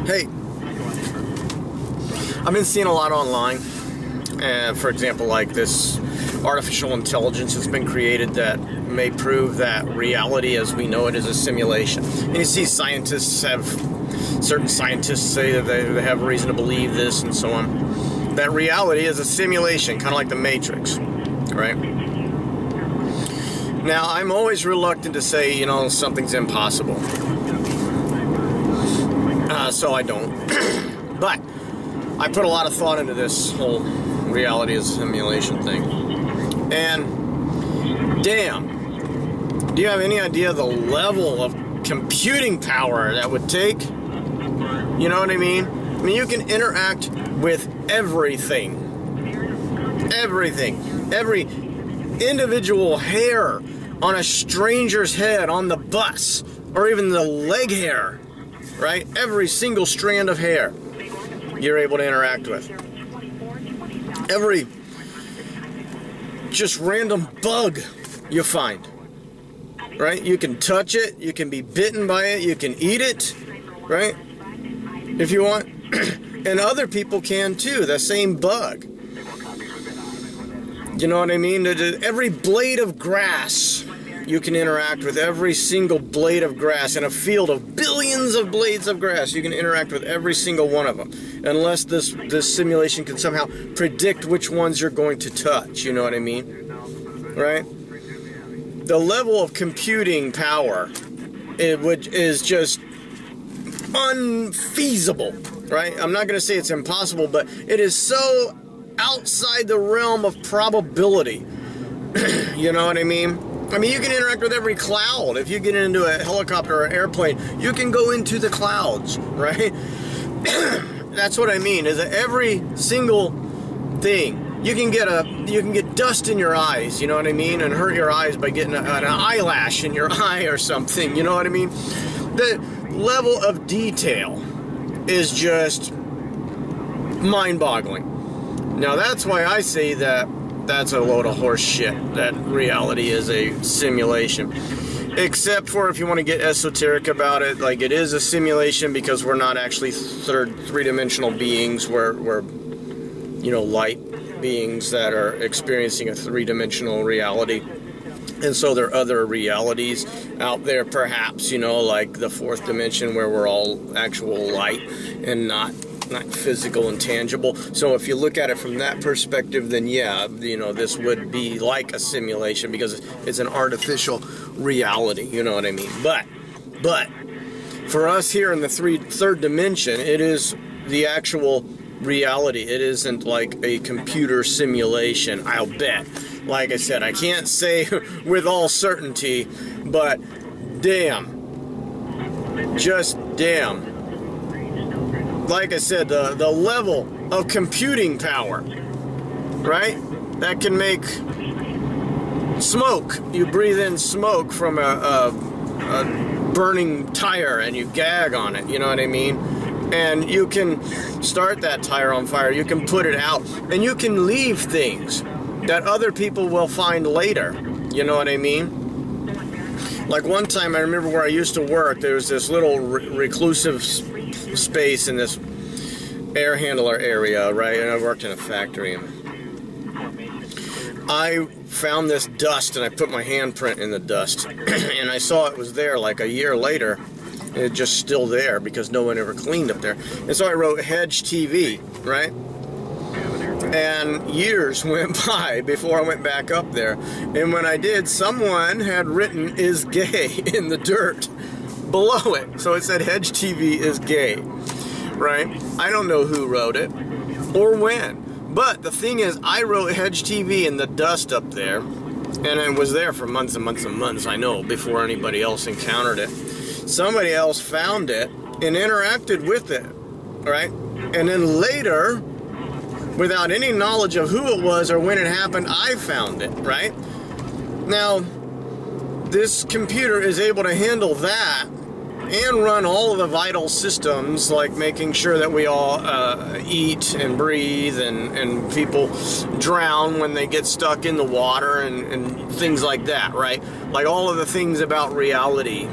Hey, I've been seeing a lot online, and for example, like this artificial intelligence has been created that may prove that reality as we know it is a simulation. And you see certain scientists say that they have reason to believe this and so on, that reality is a simulation, kind of like the Matrix, right? Now, I'm always reluctant to say, you know, something's impossible. So I don't. But I put a lot of thought into this whole reality as a simulation thing. And damn, do you have any idea the level of computing power that would take? You know what I mean? I mean, you can interact with everything. Everything. Every individual hair on a stranger's head on the bus, or even the leg hair, right? Every single strand of hair you're able to interact with. Every just random bug you find, right? You can touch it, you can be bitten by it, you can eat it, right? If you want. And other people can too, the same bug. You know what I mean? Every blade of grass, you can interact with every single blade of grass. In a field of billions of blades of grass, you can interact with every single one of them. Unless this simulation can somehow predict which ones you're going to touch. You know what I mean? Right? The level of computing power is just unfeasible. Right? I'm not going to say it's impossible, but it is so outside the realm of probability. You know what I mean? I mean, you can interact with every cloud. If you get into a helicopter or an airplane, you can go into the clouds, right? That's what I mean, is that every single thing. You can get dust in your eyes, you know what I mean? And hurt your eyes by getting an eyelash in your eye or something, you know what I mean? The level of detail is just mind-boggling. Now, that's why I say that that's a load of horse shit, that reality is a simulation. Except for if you want to get esoteric about it, like it is a simulation because we're not actually three-dimensional beings. We're, you know, light beings that are experiencing a three-dimensional reality. And so there are other realities out there, perhaps, you know, like the fourth dimension where we're all actual light and not physical and tangible. So if you look at it from that perspective, then yeah, you know, this would be like a simulation because it's an artificial reality, you know what I mean? But for us here in the third dimension, it is the actual reality. It isn't like a computer simulation, I'll bet. Like I said, I can't say with all certainty, but damn, just damn. Like I said, the level of computing power, right? That can make smoke. You breathe in smoke from a burning tire and you gag on it, you know what I mean? And you can start that tire on fire. You can put it out. And you can leave things that other people will find later. You know what I mean? Like one time, I remember where I used to work, there was this little reclusive space in this air handler area, right? And I worked in a factory. And I found this dust, and I put my handprint in the dust. And I saw it was there like a year later. And it's just still there because no one ever cleaned up there. And so I wrote Hedge TV, right? And years went by before I went back up there. And when I did, someone had written "is gay" in the dirt below it. So it said Hedge TV is gay, right? I don't know who wrote it or when. But the thing is, I wrote Hedge TV in the dust up there. And it was there for months and months and months, I know, before anybody else encountered it. Somebody else found it and interacted with it, right? And then later, without any knowledge of who it was or when it happened, I found it, right? Now, this computer is able to handle that and run all of the vital systems, like making sure that we all eat and breathe and people drown when they get stuck in the water and things like that, right? Like all of the things about reality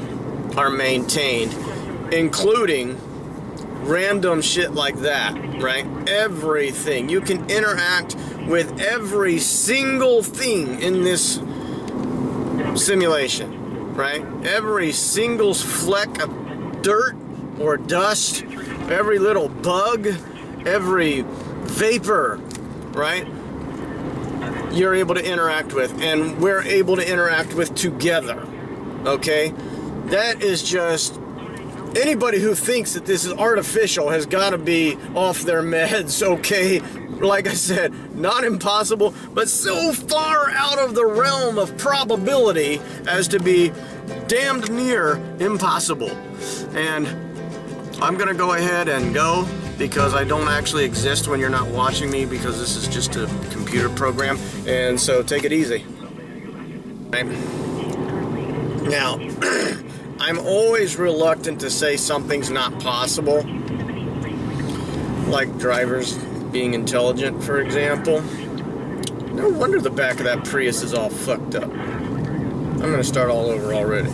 are maintained, including random shit like that, right? Everything. You can interact with every single thing in this simulation, right? Every single fleck of dirt or dust, every little bug, every vapor, right? You're able to interact with, and we're able to interact with together, okay? That is just, anybody who thinks that this is artificial has got to be off their meds, okay? Like I said, not impossible, but so far out of the realm of probability as to be damned near impossible. And I'm going to go ahead and go, because I don't actually exist when you're not watching me, because this is just a computer program. And so take it easy. Right? Now, I'm always reluctant to say something's not possible, like drivers being intelligent, for example. No wonder the back of that Prius is all fucked up. I'm going to start all over already.